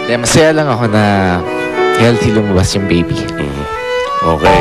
Masaya lang ako na healthy lumabas yung baby. Okay.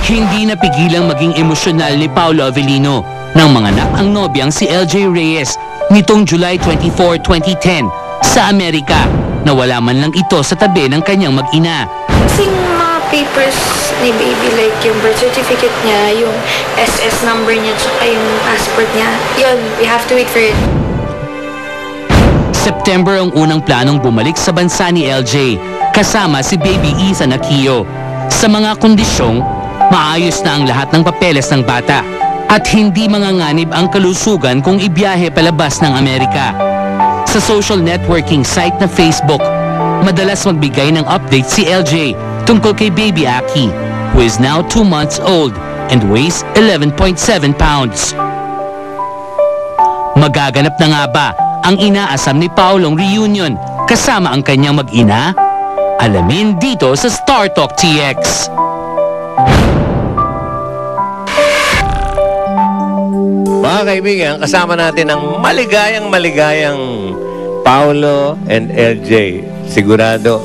Hindi napigilang maging emosyonal ni Paolo Avellino nang manganak ang nobyang si LJ Reyes nitong July 24, 2010 sa Amerika na wala man lang ito sa tabi ng kanyang mag-ina. Kasing mga papers ni baby, like yung birth certificate niya, yung SS number niya, tsaka yung passport niya, yun, we have to wait for it. September ang unang planong bumalik sa bansa ni LJ kasama si baby Ethan Aquillo. Sa mga kondisyong, maayos na ang lahat ng papeles ng bata at hindi manganganib ang kalusugan kung ibiyahe palabas ng Amerika. Sa social networking site na Facebook, madalas magbigay ng update si LJ tungkol kay baby Aki, who is now 2 months old and weighs 11.7 pounds. Magaganap na nga ba ang inaasam ni Paolong reunion kasama ang kanyang mag-ina? Alamin dito sa Star Talk TX. Mga kaibigan, kasama natin ang maligayang Paolo and LJ. Sigurado.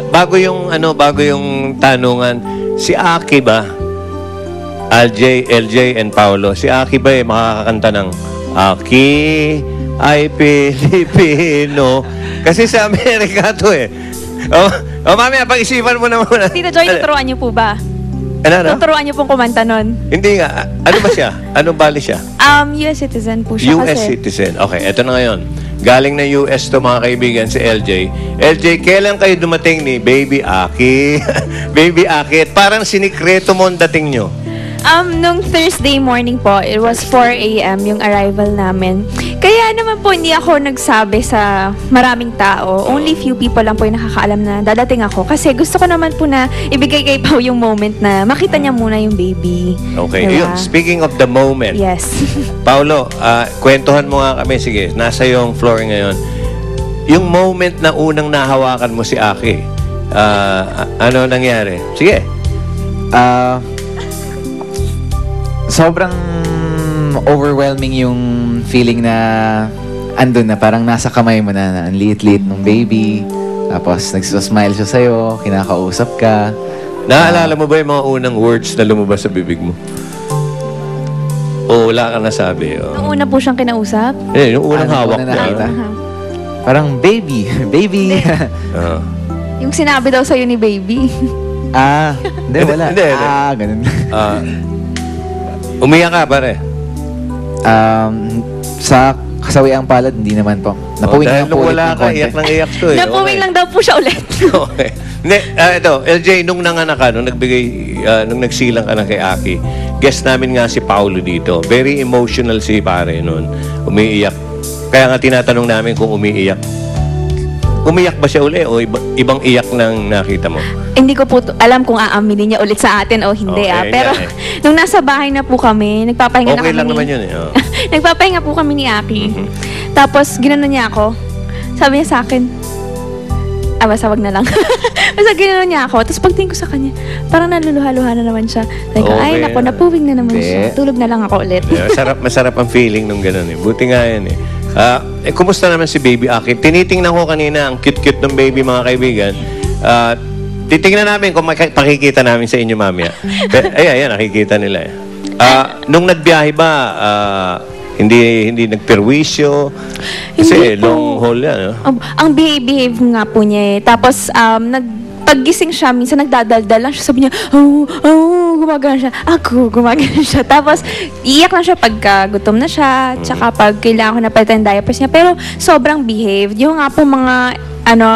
Bago yung tanungan, si Aki ba? LJ and Paolo. Si Aki ba makakakanta ng Aki ay Pilipino? Kasi sa Amerika to eh. Mamaya, pag-isipan mo na muna. Tita Joy, tuturuan niyo po ba? Ano? Tuturuan niyo pong kumanta nun. Hindi nga. Ano ba siya? Anong bali siya? US citizen po siya US kasi. citizen. Okay, eto na ngayon. Galing na US to mga kaibigan si LJ. LJ, kailan kayo dumating ni Baby Aki? Baby Aki. Parang sinikreto mo ang dating nyo. Nung Thursday morning po, it was 4 a.m. yung arrival namin. Kaya naman po hindi ako nagsabi sa maraming tao. Only few people lang po yung nakakaalam na dadating ako. Kasi gusto ko naman po na ibigay kay Pao yung moment na makita niya muna yung baby. Okay. Diba? Yun, speaking of the moment. Yes. Paulo, kwentuhan mo nga kami. Sige, nasa yung floor ngayon. Yung moment na unang nahawakan mo si Aki, ano nangyari? Sige. Sobrang overwhelming yung feeling na andun na, parang nasa kamay mo na ang liit-liit ng baby. Tapos nagsismile siya sa'yo, kinakausap ka. Naalala mo ba yung mga unang words na lumabas sa bibig mo? O wala kang nasabi? Nung una po siyang kinausap. Yung unang hawak na niya. nakita? Parang baby. Yung sinabi daw sa'yo ni baby. Hindi, wala. Hindi. Ganun. Umiyak ka, pare? Sa kasawiang palad, hindi naman po. Napuwing dahil lang po ulit wala ng ka, konti. iyak ng iyak to eh. Napuwing lang daw po siya ulit. Okay. Hindi, ito, LJ, nung nanganak ka, nung nagsilang ka na kay Aki, guest namin nga si Paolo dito. Very emotional si pare noon. Umiiyak. Kaya nga tinatanong namin kung umiiyak. Umiyak ba siya uli o ibang iyak nang nakita mo? Hindi ko po alam kung aaminin niya ulit sa atin o hindi. Okay, Pero nung nasa bahay na po kami, nagpapahinga na Okay kami. lang naman yun eh. Oh. Nagpapahinga po kami ni Aki. Tapos ginanon niya ako. Sabi niya sa akin, basta wag na lang. Basta ginanon niya ako. Tapos pagtingin ko sa kanya, parang naluluha-luha na naman siya. Sabi ko, ay naku, napuwing na naman siya. Tulog na lang ako ulit. Masarap ang feeling nung gano'n eh. Buti nga yan eh. Kumusta naman si Baby Aki? Tinitingnan ko kanina ang cute-cute ng baby, mga kaibigan. Titingnan namin kung pakikita namin sa inyo mamaya. Ayan, nakikita nila eh. Nung nagbiyahe ba, hindi nagperwisyo? Kasi long haul yan. Ang behave nga po niya eh. Tapos, paggising siya, minsan nagdadaldal lang siya. Sabi niya, gumagana siya. Gumagana siya. Tapos, iiyak lang siya pagka gutom na siya. Tsaka pag kailangan ko na palitan diapers niya. Pero, sobrang behaved. Yung nga po mga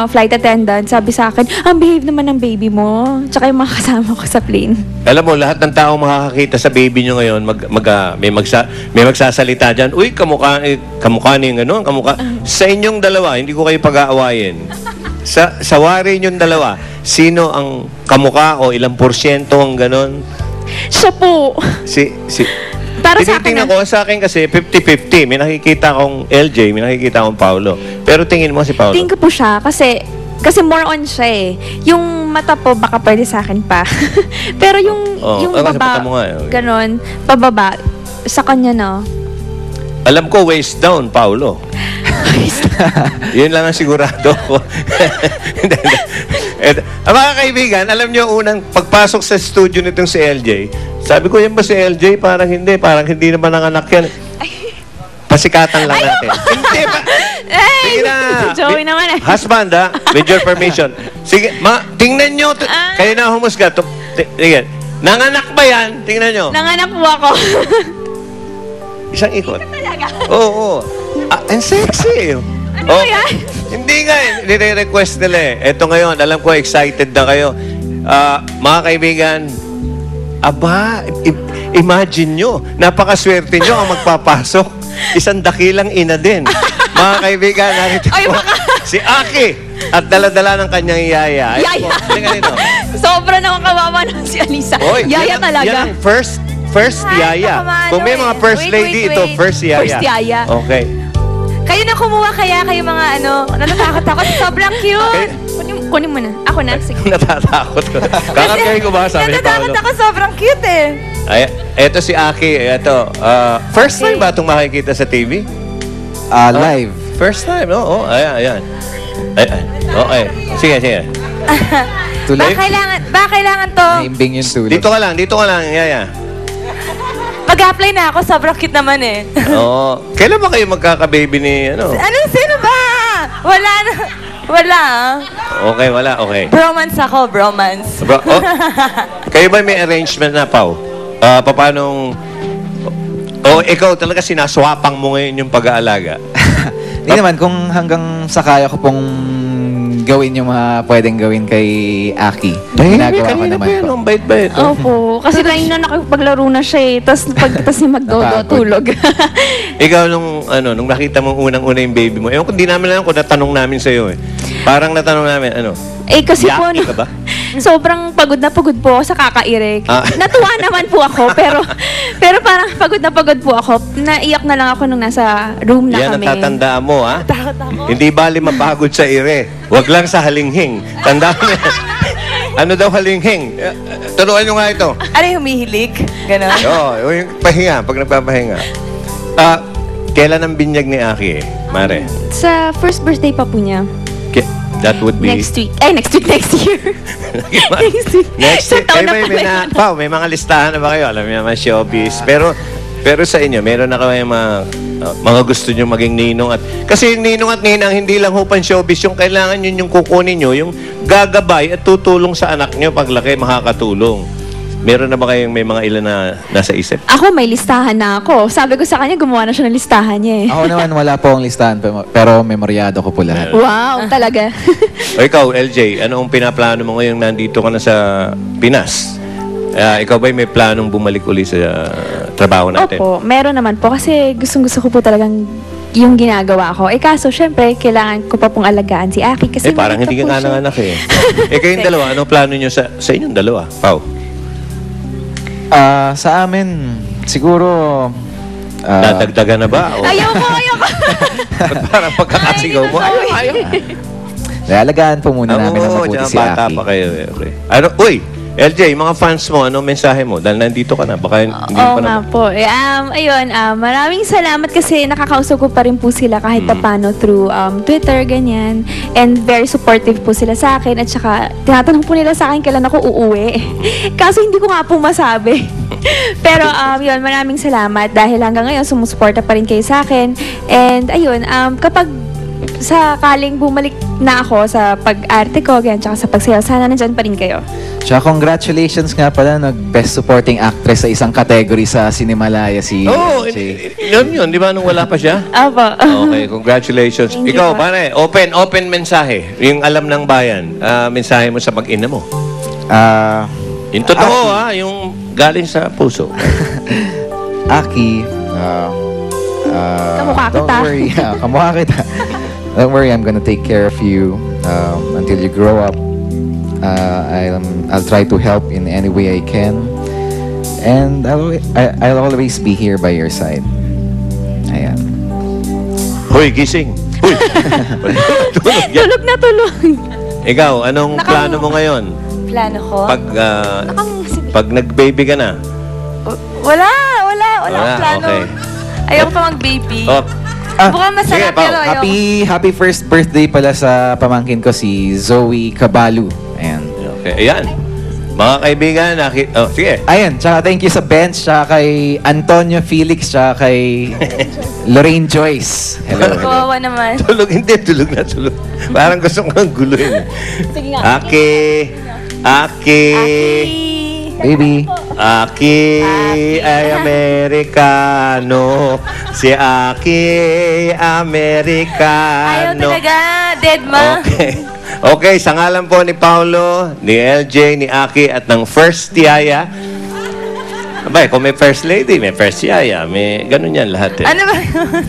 flight attendant, sabi sa akin, ang behave naman ng baby mo. Tsaka yung mga kasama ko sa plane. Alam mo, lahat ng tao makakakita sa baby nyo ngayon, may magsasalita dyan, uy, kamukha ni yung gano'n, kamukha. Sa inyong dalawa, hindi ko kayo pag-aawayin. Sa wari nyong dalawa, sino ang kamukha o ilang porsyento ang gano'n? Siya po. Para sa akin, tinitingnan ko, sa akin kasi 50-50. May nakikita akong LJ, may nakikita akong Paolo. Pero tingin mo si Paolo? Tingin ko po siya kasi more on siya eh. Yung mata po, baka pwede sa akin pa. Pero yung baba, ganon, pababa, sa kanya no. Alam ko, waist down, Paolo. Yun lang ang sigurado ko. Mga kaibigan, alam nyo, unang pagpasok sa studio nitong si LJ, sabi ko, yan ba si LJ? Parang hindi naman nanganak yan. Pasikatan lang natin. Hindi ba? Sige na. Si Joey naman eh. Husband, ha? With your permission. Sige, tingnan nyo. Kayo na humusga. Sige. Nanganak ba yan? Tingnan nyo. Nanganak po ako. Isang ikot. Talaga? Oo. Ang sexy. Ano yan? Hindi nga. Nire-request nila eh. Ito ngayon, alam ko, excited na kayo. Mga kaibigan, imagine nyo, napakaswerte nyo ang magpapasok. Isang dakilang ina din. Mga kaibigan, narito po si Aki at dala-dala ng kanyang yaya. Yaya. Sobra naman kawawa na si Alisa. Yaya talaga. Yan ang first yaya. Kung may mga first lady, ito first yaya. First yaya. Okay. Kayo na kumuha kaya kayo mga natatakot ako. Sobrang cute. Kunin mo na. Ako na. Sige. Natatakot ko. Kakagay ko ba? Sabi ni Paolo. Natatakot ako. Sobrang cute eh. Ay, eto si Aki. Eto. First time ba itong makikita sa TV? Live. First time, no? Oh, ayan. Okay. Sige. Tuloy? Ba kailangan to? Naimbing yung tulog. Dito ka lang, yaya. Mag-apply na ako. Sobrang cute naman eh. Oo. Kailan ba kayo magkaka-baby ni, Sino ba? Wala. Okay, wala. Okay. Bromance ako, bromance. Kayo ba may arrangement na, Pao? Paanong... ikaw talaga sinaswapang mo ngayon yung pag-aalaga. Hindi naman, kung hanggang sa kaya ko pong gawin yung mga pwedeng gawin kay Aki. Ginagawa ko naman po. Ang bait-bait. Opo. Kasi tayo na nakipaglaro na siya eh. Tapos yung magdodo, tulog. Ikaw nung nakita mo unang-una yung baby mo, ewan ko, hindi namin alam kung natanong namin sa'yo eh. Parang natanong namin, kasi po, yaki ka ba? sobrang pagod na pagod po ako sa kakairik. Natuwa naman po ako, pero parang pagod na pagod po ako. Naiyak na lang ako nung nasa room na Yan kami. ang tatandaan mo, ha? Takot ako. Hindi bali mapagod sa ire. Huwag lang sa halinghing. Tandaan mo yan. Ano daw halinghing? Turuan nyo nga ito. Ano yung humihilig? Ganon? Oo, yung pahinga, pag nagpapahinga. Kailan ang binyag ni Aki eh, Mare? Sa first birthday pa po niya. That would be... Next week, next year. Next Sa year. taon na po May mga listahan na ba kayo? Alam niyo naman, showbiz. Pero sa inyo, meron na kayo mga gusto nyo maging ninong at... Kasi ninong at ninang, hindi lang hupan showbiz. Yung kailangan yun yung kukunin nyo, yung gagabay at tutulong sa anak nyo paglaki, makakatulong. Meron na ba kayong may mga ilan na nasa isip? Ako, may listahan na ako. Sabi ko sa kanya, gumawa na siya ng listahan niya eh. Ako naman, wala po ang listahan, pero memoryado ko po lahat. Wow, talaga. O ikaw, LJ, ano ang pinaplano mo ngayong nandito ka na sa Pinas? Ikaw ba'y may planong bumalik uli sa trabaho natin? Opo, meron naman po. Kasi gustong-gusto ko po talagang yung ginagawa ko. Kaso, syempre, kailangan ko pa pong alagaan si Aki. Kasi parang hindi ka nga nanganak eh. Kayong dalawa, anong plano nyo sa inyong dalawa? Pao? Sa amin, siguro... Dadagdagan na ba? O? Ayoko. Parang pagkakasigaw mo. Ayaw. Alagaan po muna namin na mabuti si bata Aki. pa kayo. Okay. Uy, LJ, mga fans mo, anong mensahe mo? Dahil nandito ka na, baka hindi Oo pa nga naman. po. Maraming salamat kasi nakakausap ko pa rin po sila kahit paano through Twitter, ganyan. And very supportive po sila sa akin. At saka, tinatanong po nila sa akin kailan ako uuwi. Kaso hindi ko nga po masabi. Pero maraming salamat dahil hanggang ngayon sumusuporta pa rin kayo sa akin. And kapag sakaling bumalik na ako sa pag-arte ko, ganyan, tsaka sa pagsayaw, sana nandyan pa rin kayo. Tsaka congratulations nga pala, nag-Best Supporting Actress sa isang category sa Cinemalaya si... Yun, di ba nung wala pa siya? Opo. Okay, congratulations. Thank you Ikaw, po. pare, open mensahe. Yung alam ng bayan, mensahe mo sa mag-ina mo. Yung totoo, yung galing sa puso. Aki, Kamukha kita. Don't worry, kamukha kita. Don't worry, I'm gonna take care of you until you grow up. I'll try to help in any way I can, and I'll always be here by your side. Ayan. Hoy, gising. Hoy. Tulog na tulog. Ikaw, anong plano mo ngayon? Plano ko? Pag nag-baby ka na? Wala akong plano. Okay. Ayoko pa mag-baby. Mukhang Sige, masarap Pao. pero ayoko. Happy first birthday pala sa pamangkin ko, si Zoe Cabalu. Ayan. Okay, ayan. Mga kaibigan, sige. Ayan, tsaka thank you sa bench, tsaka kay Antonio Felix, tsaka kay Lorraine Joyce. Hello. Kawawa naman. Tulog, hindi. Tulog na, tulog. Parang gusto kong guluhin. Sige nga. Aki. Baby. Aki ay Amerikano. Si Aki Ayaw Amerikano. talaga. Dead ma. Okay, sa ngalan po ni Paulo, ni LJ, ni Aki, at ng first tiyaya. Abay, kung may first lady, may first tiyaya. May ganun yan lahat. Ano ba?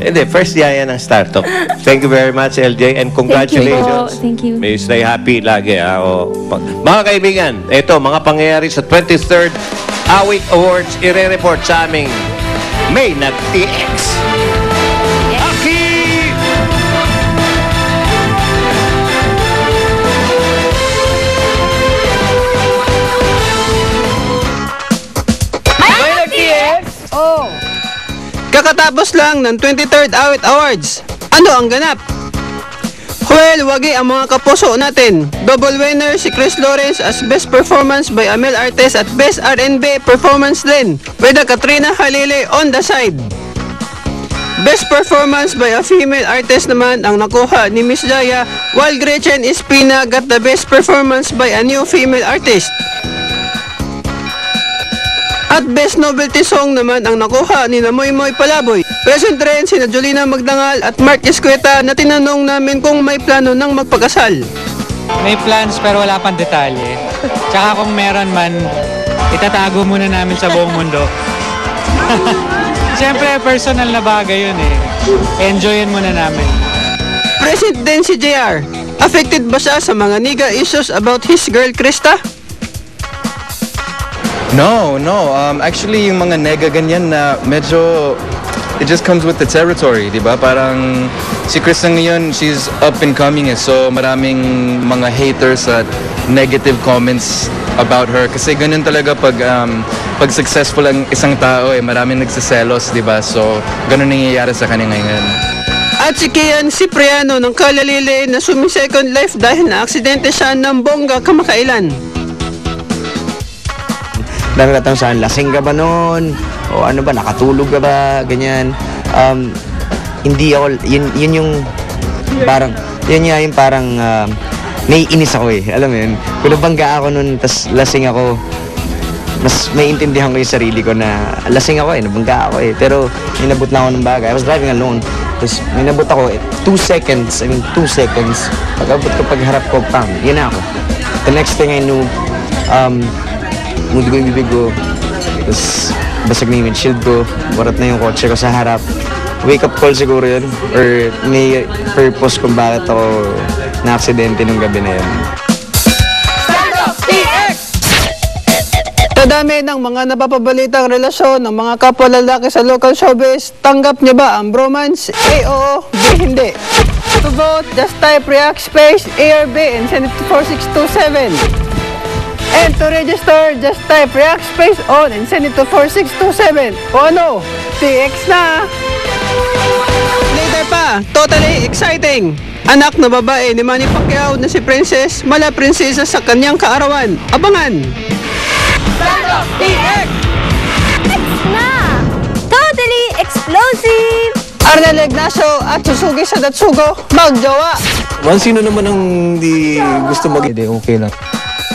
Hindi, first tiyaya ng Startup. Thank you very much, LJ, and congratulations. Thank you. May stay happy lagi. Mga kaibigan, ito, mga pangyayari sa 23rd Awit Awards, ire-report sa aming May Nag-TX. Aki! Kakatapos lang ng 23rd Awit Awards. Ano ang ganap? Well, wagi ang mga kapuso natin. Double winner si Chris Lawrence as Best Performance by a Male Artist at Best R&B Performance din, with a Katrina Halili on the side. Best Performance by a Female Artist naman ang nakuha ni Miss Jaya, while Gretchen Espina got the Best Performance by a New Female Artist. At Best Novelty Song naman ang nakuha ni Moymoy Palaboy. Present rin sina Jolina Magdangal at Mark Escueta na tinanong namin kung may plano ng magpakasal. May plans pero wala pang detalye. Tsaka kung meron man, itatago muna namin sa buong mundo. Siyempre, personal na bagay yun eh. Enjoyin muna namin. Present din si JR. Affected ba siya sa mga nigga issues about his girl Krista? No. Actually, yung mga nega ganyan na medyo, it just comes with the territory, di ba? Parang si Krista ngayon, she's up and coming eh. So maraming mga haters at negative comments about her. Kasi ganun talaga pag successful ang isang tao eh, maraming nagsiselos, di ba? So ganun nangyayari sa kanya ngayon. At si Kian Cipriano ng Kalalili na sumi-second life dahil na aksidente siya ng bongga kamakailan. Dami natanong saan, lasing ka ba noon? O ano ba, nakatulog ka ba? Ganyan. Hindi ako, yun yung parang, yun nga yung parang naiinis ako eh. Alam mo yun, kung nabangga ako noon, tas lasing ako, mas maiintindihan ko yung sarili ko na lasing ako eh, nabangga ako eh. Pero inabot na ako ng bagay. I was driving alone. Tapos inabot ako 2 seconds. Pag-abot ko, pagharap ko, pam, yun na ako. The next thing I knew, muli ko yung bibig ko, tapos basag na yung windshield ko, warat na yung kotse ko sa harap. Wake up call siguro yun, or may purpose kung bakit ako na-aksidente nung gabi na yun. Sa dami ng mga napapabalitang relasyon ng mga kapwa lalaki sa local showbiz, tanggap niya ba ang bromance? A, oo, B, hindi. To vote, just type react space A or B and send it to 4627. And to register, just type react space on and send it to 4627. O ano? TX na! Later pa, totally exciting! Anak na babae ni Manny Pacquiao na si Princess, mala prinsesa sa kanyang kaarawan. Abangan! TX! Na! Totally explosive! Arnel Ignacio at Susugi sa Datsugo, magjowa! Sino naman ang hindi gusto okay lang.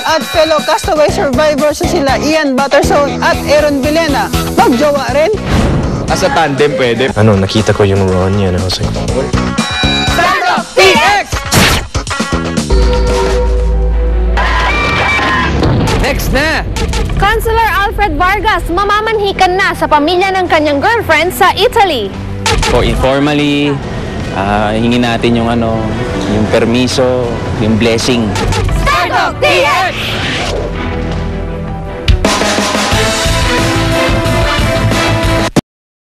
At fellow castaway survivors sila Ian Batterson at Aaron Vilena, magjowa rin! As a tandem, pwede. Nakita ko yung Ron niya. TX! Next na! Councilor Alfred Vargas mamamanhikan na sa pamilya ng kanyang girlfriend sa Italy. So informally, hingin natin yung yung permiso, yung blessing. Startup TX!